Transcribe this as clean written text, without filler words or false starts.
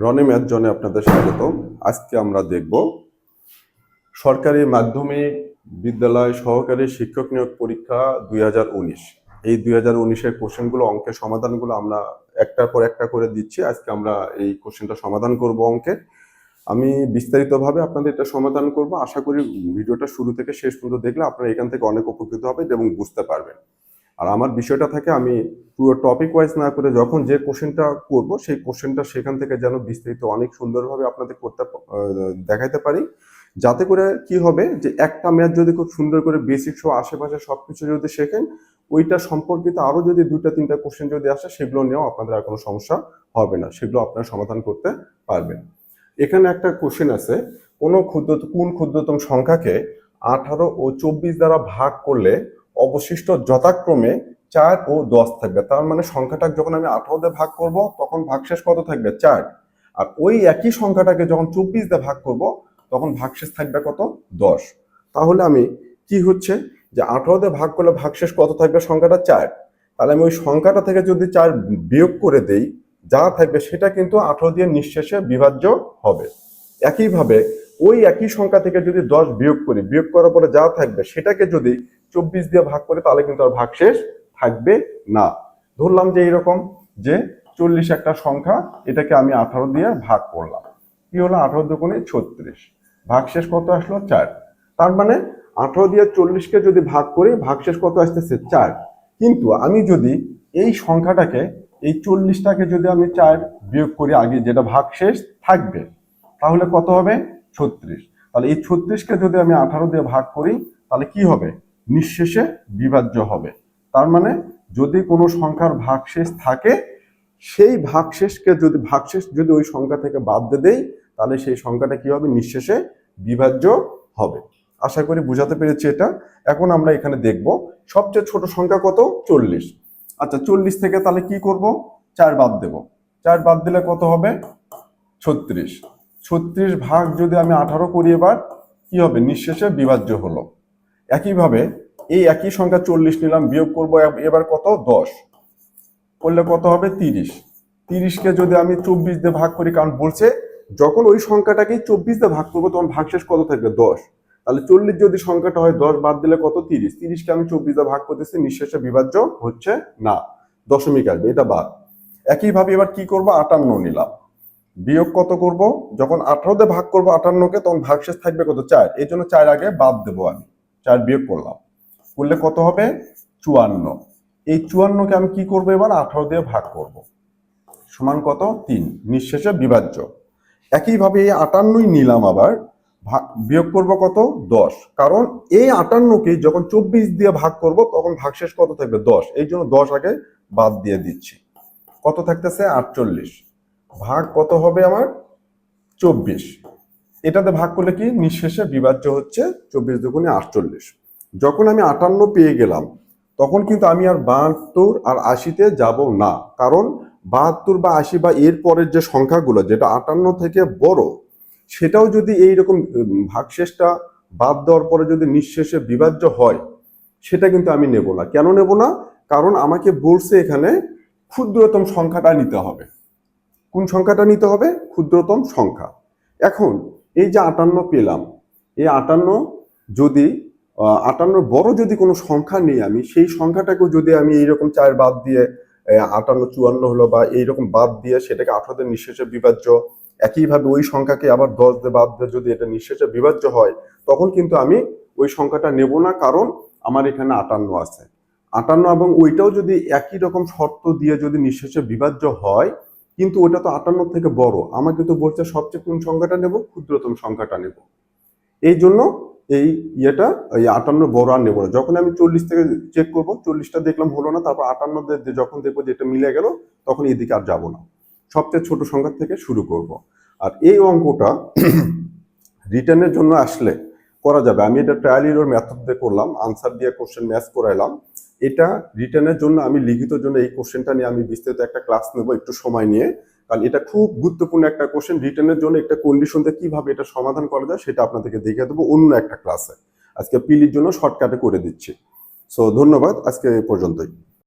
Roni math জোনে আপনাদের স্বাগত। আজকে আমরা দেখব সরকারি মাধ্যমিক বিদ্যালয় সহকারী শিক্ষক নিয়োগ পরীক্ষা 2019। এই 2019-এর কোশ্চেনগুলো, অঙ্কের সমাধানগুলো আমরা একটার পর একটা করে দিচ্ছি। আজকে আমরা এই কোশ্চেনটা সমাধান করব অঙ্কের। আমি বিস্তারিতভাবে আপনাদের এটা সমাধান করব। আশা করি ভিডিওটা শুরু থেকে শেষ পর্যন্ত দেখলে আপনারা এখান থেকে অনেক উপকৃত হবেন এবং বুঝতে পারবেন। আর আমার বিষয়টা থাকে আমি পুরো টপিক ওয়াইজ না করে যখন যে কোশ্চেনটা করব সেই কোশ্চেনটা সেখান থেকে যেন বিস্তারিত অনেক সুন্দরভাবে আপনাদের দেখাইতে পারি, যাতে করে কি হবে যে একটা ম্যাথ যদি খুব সুন্দর করে বেসিক সহ আশেপাশে সবকিছু যদি শেখেন, ওইটা সম্পর্কিত আরো যদি দুইটা তিনটা কোশ্চেন যদি আসে সেগুলো নিয়েও আপনাদের আর কোনো সমস্যা হবে না, সেগুলো আপনারা সমাধান করতে পারবেন। এখানে একটা কোশ্চেন আছে, কোন ক্ষুদ্রতম সংখ্যাকে 18 ও 24 দ্বারা ভাগ করলে অবশিষ্ট যথাক্রমে 4 ও 10 থাকবে। তার মানে সংখ্যাটা যখন আমি 18 দিয়ে ভাগ করব তখন ভাগশেষ কত থাকবে? 4। আর ওই একই সংখ্যাটাকে যখন 24 দিয়ে ভাগ করব তখন ভাগশেষ থাকবে কত? 10। তাহলে আমি কি হচ্ছে যে 18 দিয়ে ভাগ করলে ভাগশেষ কত থাকবে? সংখ্যাটা 4। তাহলে আমি ওই সংখ্যাটা থেকে যদি 4 বিয়োগ করে দেই, যা থাকবে সেটা কিন্তু 18 দিয়ে নিঃশেষে বিভাজ্য হবে। একইভাবে ওই একই সংখ্যা থেকে যদি 10 বিয়োগ করি, বিয়োগ করার পরে যা থাকবে সেটাকে যদি 24 দিয়ে ভাগ করে তাহলে কিন্তু আর ভাগশেষ থাকবে না। ধরলাম যে এইরকম যে 40 একটা সংখ্যা, এটাকে আমি 18 দিয়ে ভাগ করলাম। কি হলো? 18 দুগুণে 36, ভাগশেষ কত আসলো? 4। তার মানে 18 দিয়ে 40-কে যদি ভাগ করি ভাগশেষ কত আসতেছে? 4। কিন্তু আমি যদি এই সংখ্যাটাকে, এই 40টাকে যদি আমি 4 বিয়োগ করি আগে, যেটা ভাগশেষ থাকবে, তাহলে কত হবে? 36। তাহলে এই 36-কে যদি আমি 18 দিয়ে ভাগ করি তাহলে কি হবে? নিঃশেষে বিভাজ্য হবে। তার মানে যদি কোনো সংখ্যার ভাগশেষ থাকে, সেই ভাগশেষ যদি ওই সংখ্যা থেকে বাদ দিয়ে দেই তাহলে সেই সংখ্যাটা কি হবে? নিঃশেষে বিভাজ্য হবে। আশা করি বুঝাতে পেরেছি এটা। এখন আমরা এখানে দেখব সবচেয়ে ছোট সংখ্যা কত? 40। আচ্ছা, 40 থেকে তাহলে কি করব? 4 বাদ দেব। 4 বাদ দিলে কত হবে? 36। 36 ভাগ যদি আমি 18 করি, এবার কি হবে? নিঃশেষে বিভাজ্য হলো। একইভাবে এই একই সংখ্যা 40 নিলাম, বিয়োগ করব এবার কত? 10 করলে কত হবে? 30। 30-কে যদি আমি 24 দিয়ে ভাগ করি, কারণ বলছে যখন ওই সংখ্যাটাকে 24 দিয়ে ভাগ করবো তখন ভাগশেষ কত থাকবে? 10। তাহলে 40 যদি সংখ্যাটা হয়, 10 বাদ দিলে কত? 30। 30-কে আমি 24 দিয়ে ভাগ করতেছি, নিঃশেষে বিভাজ্য হচ্ছে না, দশমিক আসবে, এটা বাদ। একইভাবে এবার কি করব? 58 নিলাম, বিয়োগ কত করব? যখন 18 দিয়ে ভাগ করবো 58-কে তখন ভাগশেষ থাকবে কত? 4। এই জন্য 4 আগে বাদ দেবো, আমি 4 বিয়োগ করলাম, করলে কত হবে? 54। এই 54-কে আমি কি করব? এবার 18 দিয়ে ভাগ করব, সমান কত? 3, নিঃশেষে বিভাজ্য। একইভাবে এই 58 নিলাম, আবার বিয়োগ করব কত? 10। কারণ এই 58-কে যখন 24 দিয়ে ভাগ করব তখন ভাগশেষ কত থাকবে? 10। এই জন্য 10 আগে বাদ দিয়ে দিচ্ছি। কত থাকতেছে? 48। ভাগ কত হবে আমার? 24। এটাতে ভাগ করলে কি? নিঃশেষে বিভাজ্য হচ্ছে। 24 দুগুণে 48। যখন আমি 58 পেয়ে গেলাম তখন কিন্তু আমি আর 72 আর 80-তে যাব না, কারণ 72 বা 80 বা এর পরের যে সংখ্যাগুলো যেটা 58 থেকে বড়, সেটাও যদি এইরকম ভাগশেষটা বাদ দেওয়ার পরে যদি নিঃশেষে বিভাজ্য হয়, সেটা কিন্তু আমি নেব না। কেন নেব না? কারণ আমাকে বলছে এখানে ক্ষুদ্রতম সংখ্যাটা নিতে হবে। কোন সংখ্যাটা নিতে হবে? ক্ষুদ্রতম সংখ্যা। এখন এই যে 58 পেলাম, এই 58 যদি 58 বড় যদি কোনো সংখ্যা নেই, আমি সেই সংখ্যাটাকেও যদি আমি এইরকম 4 বাদ দিয়ে 58 54 হলো বা এইরকম বাদ দিয়ে সেটাকে 18 দিয়ে নিঃশেষে বিভাজ্য, একইভাবে ওই সংখ্যাকে আবার 10 দিয়ে বাদ দিয়ে যদি এটা নিঃশেষে বিভাজ্য হয়, তখন কিন্তু আমি ওই সংখ্যাটা নেব না, কারণ আমার এখানে 58 আছে। 58 এবং ওইটাও যদি একই রকম শর্ত দিয়ে যদি নিঃশেষে বিভাজ্য হয়, কিন্তু ওটা তো 58 থেকে বড়, আমাকে তো বলছে সবচেয়ে কোন সংখ্যাটা নেব? ক্ষুদ্রতম সংখ্যাটা নেব। এই জন্য এই ইয়েটা, এই 58 বড় আর নেব না। যখন আমি 40 থেকে চেক করব, 40টা দেখলাম হলো না, তারপর 58 যখন দেখবো যে এটা মিলে গেল, তখন এদিকে আর যাব না, সবচেয়ে ছোট সংখ্যা থেকে শুরু করব। আর এই অঙ্কটা রিটার্নের জন্য আসলে করা যাবে। আমি এটা ট্রায়াল এরর মেথড দিয়ে করলাম, আনসার দিয়ে কোশ্চেন ম্যাচ করাইলাম। এটা রিটার্নের জন্য আমি লিখিত জন্য এই কোশ্চেনটা নিয়ে আমি বিস্তারিত একটা ক্লাস নেব একটু সময় নিয়ে, কারণ এটা খুব গুরুত্বপূর্ণ একটা কোশ্চেন। রিটার্নের জন্য একটা কন্ডিশনতে কিভাবে এটা সমাধান করা যায় সেটা আপনাদেরকে দেখিয়ে দেবো অন্য একটা ক্লাসে। আজকে পিলির জন্য শর্টকাটে করে দিচ্ছি। সো ধন্যবাদ, আজকে এই পর্যন্তই।